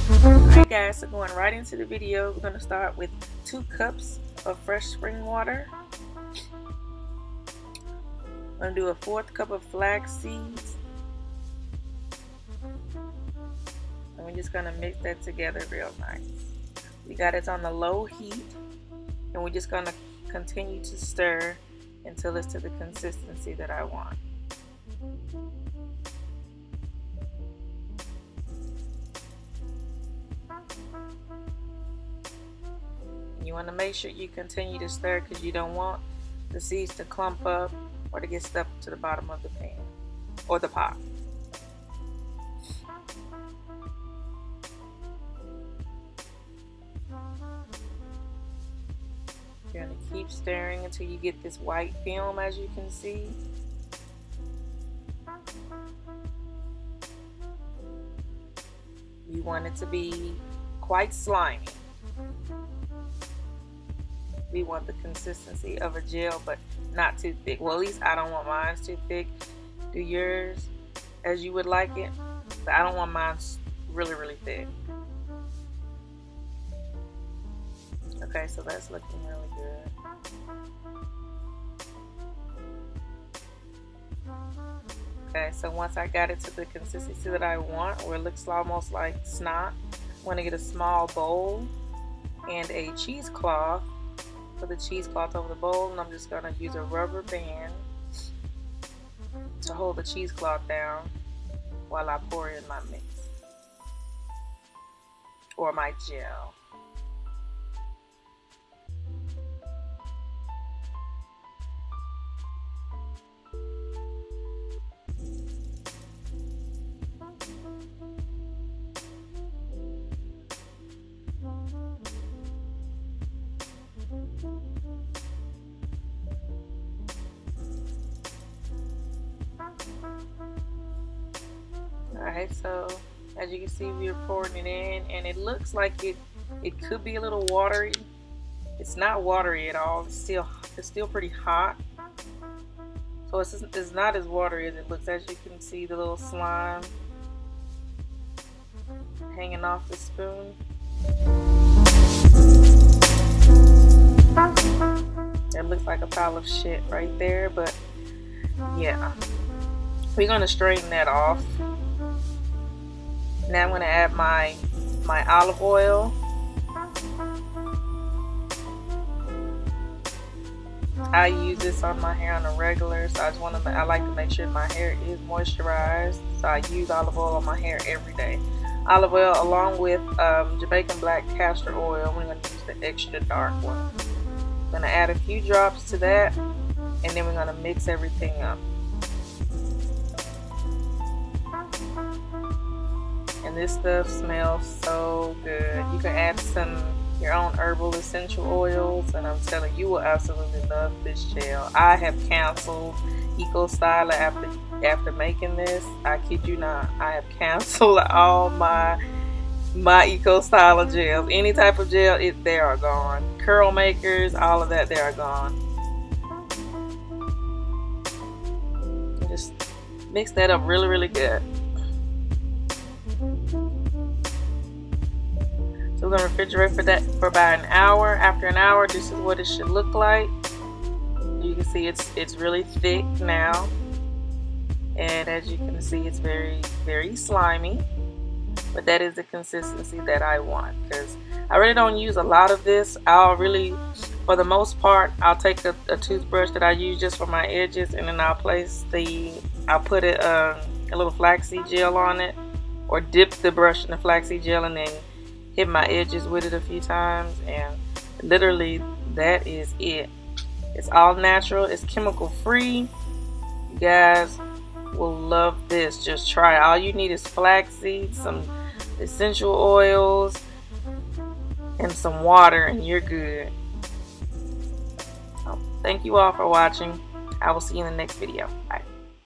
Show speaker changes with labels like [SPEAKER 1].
[SPEAKER 1] Alright guys, so going right into the video, we're going to start with 2 cups of fresh spring water. I'm going to do a 1/4 cup of flax seeds. And we're just going to mix that together real nice. We got it on the low heat, and we're just going to continue to stir until it's to the consistency that I want. You want to make sure you continue to stir because you don't want the seeds to clump up or to get stuck to the bottom of the pan or the pot. You're going to keep stirring until you get this white film, as you can see. You want it to be quite slimy. We want the consistency of a gel, but not too thick. Well, at least I don't want mine too thick. Do yours as you would like it, but I don't want mine really, really thick. Okay, so that's looking really good. Okay, so once I got it to the consistency that I want, where it looks almost like snot, I'm going to get a small bowl and a cheesecloth. Put the cheesecloth over the bowl, and I'm just going to use a rubber band to hold the cheesecloth down while I pour in my mix or my gel. Alright, so as you can see, we're pouring it in, and it looks like it could be a little watery. It's not watery at all. It's still pretty hot. So it's not as watery as it looks. As you can see, the little slime hanging off the spoon. It looks like a pile of shit right there, but yeah. We're gonna straighten that off. Now I'm going to add my olive oil. I use this on my hair on a regular, so I like to make sure my hair is moisturized. So I use olive oil on my hair every day. Olive oil along with Jamaican black castor oil. We're going to use the extra dark one. I'm going to add a few drops to that, and then we're going to mix everything up. And this stuff smells so good. You can add your own herbal essential oils, and I'm telling you, will absolutely love this gel. I have canceled Eco Styler after making this. I kid you not. I have canceled all my Eco Styler gels. Any type of gel, they are gone. Curl makers, all of that, they are gone. Just mix that up really, really good. So we're going to refrigerate for about an hour. After an hour, this is what it should look like. You can see it's really thick now, and as you can see, it's very, very slimy, but that is the consistency that I want, because I really don't use a lot of this. For the most part, I'll take a toothbrush that I use just for my edges, and then I'll put a little flaxseed gel on it, or dip the brush in the flaxseed gel and then hit my edges with it a few times, and literally that is it. It's all natural. It's chemical free. You guys will love this. Just try it. All you need is flaxseed, some essential oils, and some water, and you're good. So, thank you all for watching. I will see you in the next video. Bye.